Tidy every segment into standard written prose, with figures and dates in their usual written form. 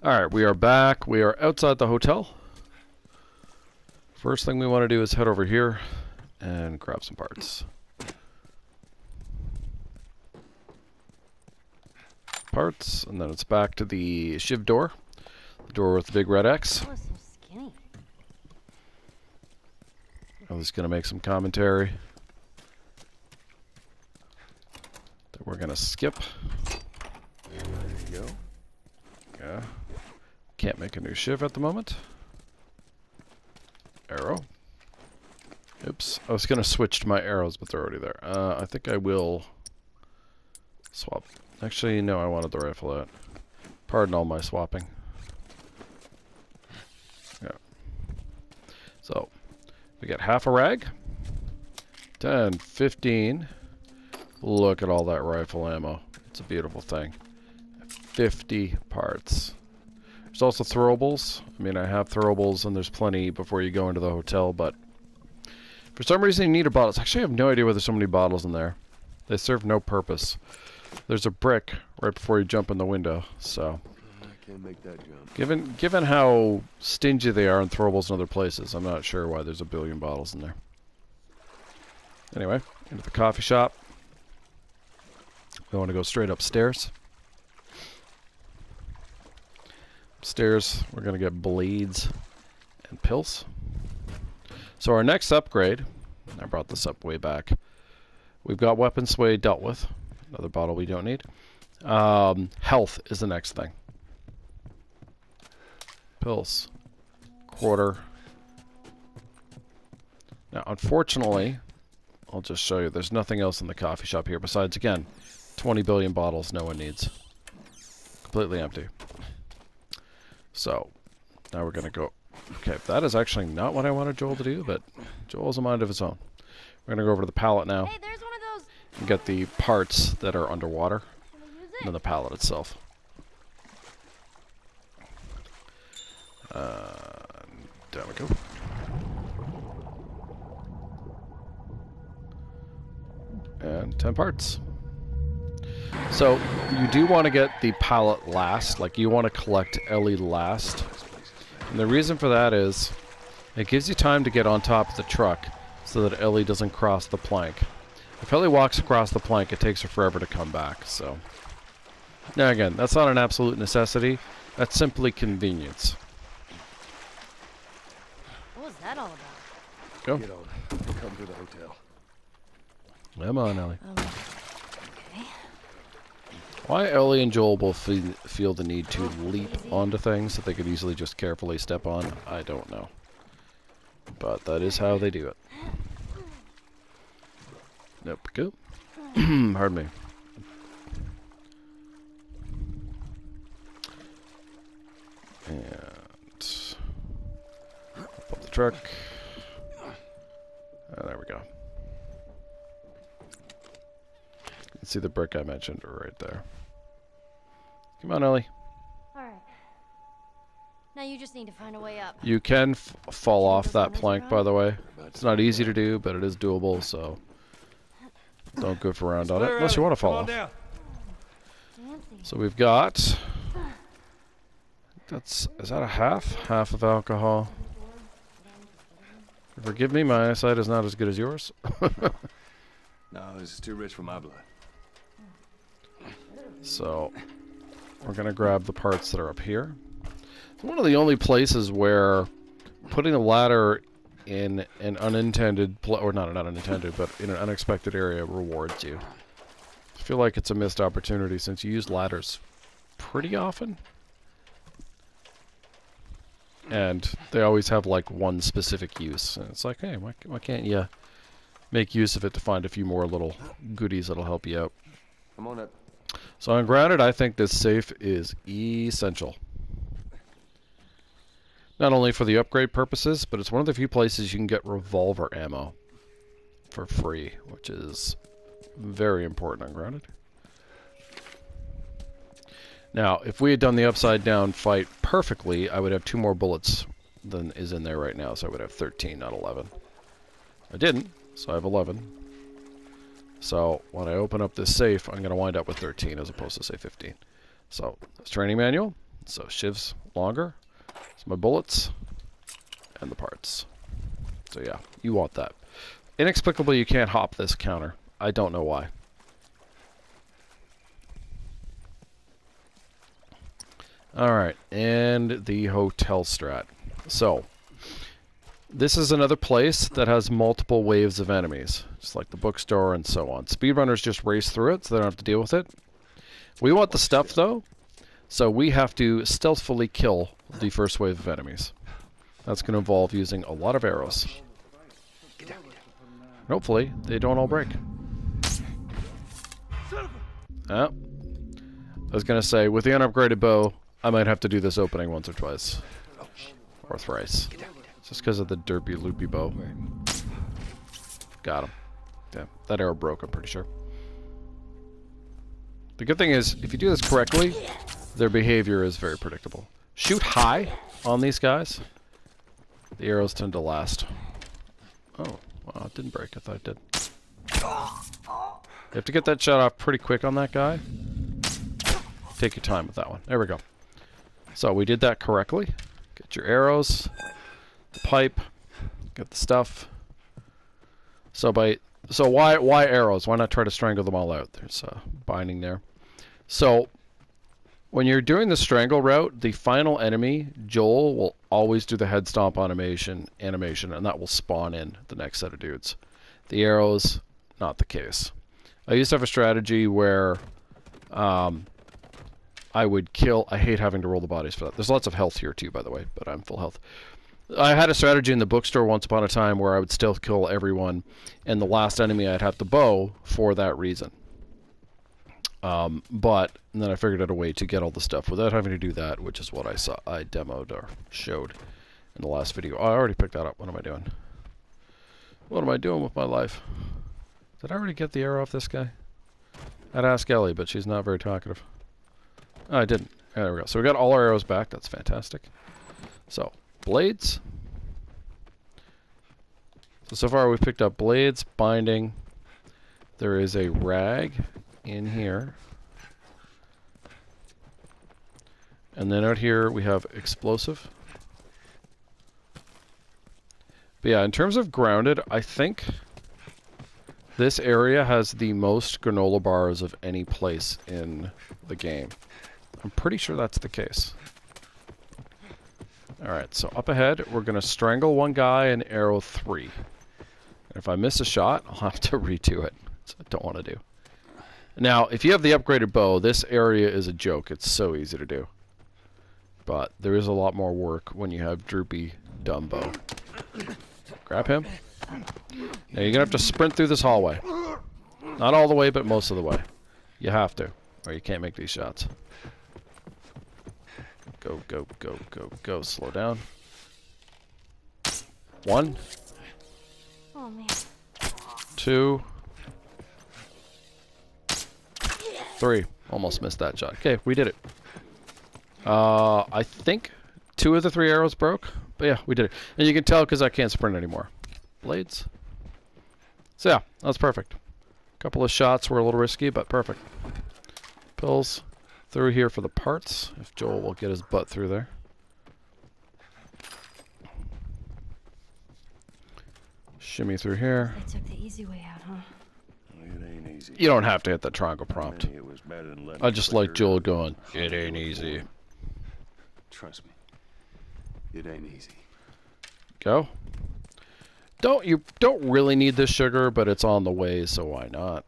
Alright, we are back. We are outside the hotel. First thing we want to do is head over here and grab some parts. Parts, and then it's back to the Shiv door. The door with the big red X. Oh, so skinny. I'm just going to make some commentary that we're going to skip. There you go. Yeah. Can't make a new Shiv at the moment. Arrow. Oops. I was going to switch to my arrows, but they're already there. I think I will swap. Actually, no, I wanted the rifle out. Pardon all my swapping. Yeah. So, we get half a rag. 10, 15. Look at all that rifle ammo. It's a beautiful thing. 50 parts. There's also throwables. I mean, I have throwables and there's plenty before you go into the hotel, but for some reason you need a bottle. Actually, I have no idea why there's so many bottles in there. They serve no purpose. There's a brick right before you jump in the window, so I can't make that jump. given how stingy they are in throwables in other places, I'm not sure why there's a billion bottles in there. Anyway, into the coffee shop. We want to go straight upstairs. Upstairs, we're going to get blades and pills. So our next upgrade, I brought this up way back. We've got weapon sway dealt with. Another bottle we don't need. Health is the next thing. Pills. Quarter. Now, unfortunately, I'll just show you, there's nothing else in the coffee shop here besides, again, 20 billion bottles no one needs. Completely empty. So, now we're going to go... Okay, that is actually not what I wanted Joel to do, but Joel has a mind of his own. We're going to go over to the pallet now. Hey, there's one of those. And get the parts that are underwater. And then the pallet itself. There we go. And 10 parts. So, you do want to get the pallet last. Like, you want to collect Ellie last. And the reason for that is, it gives you time to get on top of the truck so that Ellie doesn't cross the plank. If Ellie walks across the plank, it takes her forever to come back, so... Now again, that's not an absolute necessity. That's simply convenience. What was that all about? Go. Get on. Come to the hotel. Come on, Ellie. Okay. Why Ellie and Joel both feel the need to leap onto things that they could easily just carefully step on, I don't know. But that is how they do it. Nope, go. Pardon me. And up the truck. There we go. You can see the brick I mentioned right there. Come on, Ellie. Alright. Now you just need to find a way up. You can fall off that plank, by the way. It's not easy to do, but it is doable, so don't goof around on it unless you want to fall off. Fancy. So we've got... is that a half? Half of alcohol. Forgive me, my eyesight is not as good as yours. No, this is too rich for my blood. So, we're going to grab the parts that are up here. It's one of the only places where putting a ladder in an unintended, or not unintended, but in an unexpected area rewards you. I feel like it's a missed opportunity since you use ladders pretty often. And they always have like one specific use. And it's like, hey, why can't you make use of it to find a few more little goodies that'll help you out? Come on up. So on Grounded, I think this safe is essential. Not only for the upgrade purposes, but it's one of the few places you can get revolver ammo for free, which is very important on Grounded. Now, if we had done the upside down fight perfectly, I would have 2 more bullets than is in there right now, so I would have 13, not 11. I didn't, so I have 11. So when I open up this safe, I'm going to wind up with 13 as opposed to, say, 15. So, this training manual, So shivs longer. So my bullets and the parts. So yeah, you want that. Inexplicably, you can't hop this counter. I don't know why. Alright, and the hotel strat. So, this is another place that has multiple waves of enemies, just like the bookstore and so on. Speedrunners just race through it, so they don't have to deal with it. We want the stuff, though, so we have to stealthily kill the first wave of enemies. That's going to involve using a lot of arrows. And hopefully, they don't all break. I was going to say, with the unupgraded bow, I might have to do this opening once or twice. Or thrice. Just because of the derpy loopy bow. Got him. Yeah, that arrow broke, I'm pretty sure. The good thing is, if you do this correctly, their behavior is very predictable. Shoot high on these guys. The arrows tend to last. Oh, wow, it didn't break. I thought it did. You have to get that shot off pretty quick on that guy. Take your time with that one. There we go. So we did that correctly. Get your arrows, the pipe, get the stuff. So why arrows? Why not try to strangle them all out? There's a binding there. So when you're doing the strangle route, the final enemy, Joel, will always do the head stomp animation, and that will spawn in the next set of dudes. The arrows, not the case. I used to have a strategy where I would kill. I hate having to roll the bodies for that. There's lots of health here too, by the way, but I'm full health. I had a strategy in the bookstore once upon a time where I would still kill everyone, and the last enemy I'd have the bow for that reason. But then I figured out a way to get all the stuff without having to do that, which is what I demoed or showed in the last video. Oh, I already picked that up. What am I doing? What am I doing with my life? Did I already get the arrow off this guy? I'd ask Ellie, but she's not very talkative. Oh, I didn't. There we go. So we got all our arrows back. That's fantastic. So, blades. So far we've picked up blades, binding. There is a rag in here. And then out here we have explosive. But yeah, in terms of grounded, I think this area has the most granola bars of any place in the game. I'm pretty sure that's the case. Alright, so up ahead, we're going to strangle one guy and arrow 3. And if I miss a shot, I'll have to redo it. So I don't want to do. Now, if you have the upgraded bow, this area is a joke. It's so easy to do. But there is a lot more work when you have droopy, dumb bow. Grab him. Now you're going to have to sprint through this hallway. Not all the way, but most of the way. You have to, or you can't make these shots. Go, go, go, go, go. Slow down. 1. Oh man. 2. 3. Almost missed that shot. Okay, we did it. I think 2 of the 3 arrows broke. But yeah, we did it. And you can tell because I can't sprint anymore. Blades. So yeah, that's perfect. A couple of shots were a little risky, but perfect. Pills. Through here for the parts, if Joel will get his butt through there. Shimmy through here. They took the easy way out, huh? It ain't easy. You don't have to hit that triangle prompt. It was better than letting I it just like flicker. Joel going, "It ain't easy." Trust me. It ain't easy. Go. You don't really need this sugar, but it's on the way, so why not?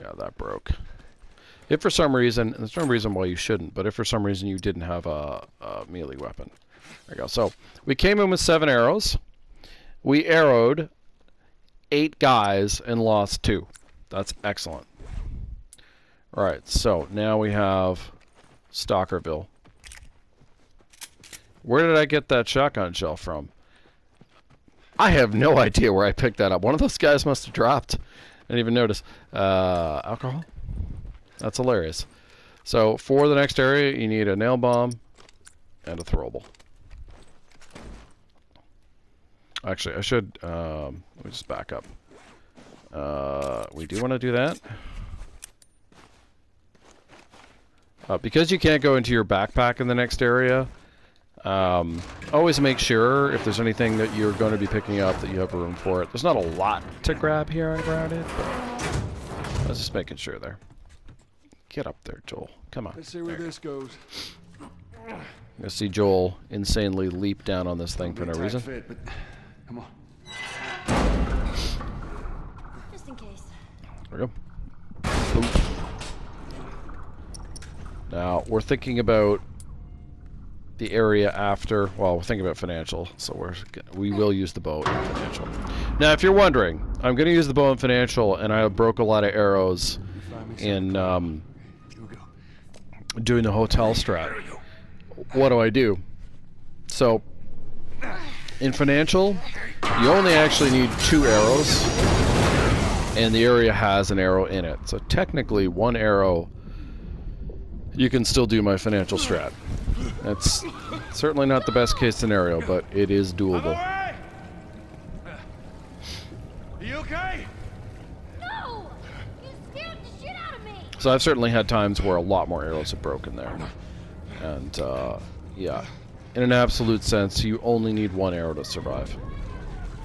Yeah, that broke. If for some reason, and there's no reason why you shouldn't, but if for some reason you didn't have a melee weapon. There you go. So, we came in with 7 arrows. We arrowed 8 guys and lost 2. That's excellent. Alright, so now we have Stalkerville. Where did I get that shotgun shell from? I have no idea where I picked that up. One of those guys must have dropped. I didn't even notice. Alcohol? That's hilarious. So, for the next area, you need a nail bomb and a throwable. Actually, I should... let me just back up. We do want to do that. Because you can't go into your backpack in the next area, always make sure if there's anything that you're going to be picking up that you have room for it. There's not a lot to grab here on Grounded, but I was just making sure there. Get up there, Joel. Come on. Let's see where this goes. You see Joel insanely leap down on this thing for no reason. Fit, but come on. Just in case. There we go. Boom. Now, we're thinking about the area after, well, we're thinking about financial, so we will use the bow in financial. Now, if you're wondering, I'm going to use the bow in financial, and I broke a lot of arrows in doing the hotel strat. What do? So, in financial, you only actually need 2 arrows, and the area has an arrow in it. So technically, 1 arrow, you can still do my financial strat. That's certainly not the best case scenario, but it is doable. Are you okay? No! You scared the shit out of me! So I've certainly had times where a lot more arrows have broken there. And, yeah. In an absolute sense, you only need 1 arrow to survive.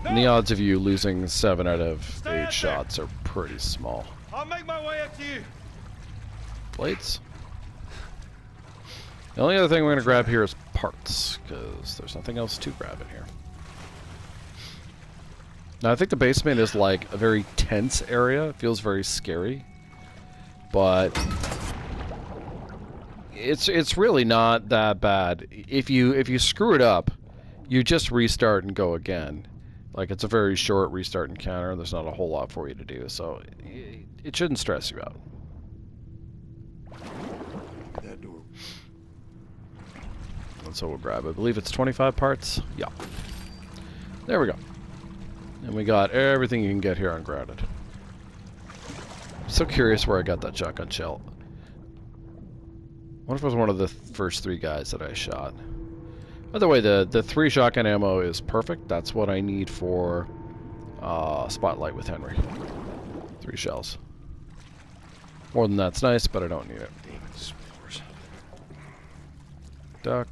And the odds of you losing 7 out of 8 shots are pretty small. I'll make my way up to you. Plates? The only other thing we're going to grab here is parts, because there's nothing else to grab in here. Now, I think the basement is like a very tense area. It feels very scary. But it's really not that bad. If you screw it up, you just restart and go again. Like, it's a very short restart encounter. There's not a whole lot for you to do, so it shouldn't stress you out. That door. And so we'll grab it. I believe it's 25 parts. Yeah. There we go. And we got everything you can get here on Grounded. I'm so curious where I got that shotgun shell. What if it was one of the first 3 guys that I shot? By the way, the 3 shotgun ammo is perfect. That's what I need for Spotlight with Henry. 3 shells. More than that's nice, but I don't need it. Demon spores. Duck.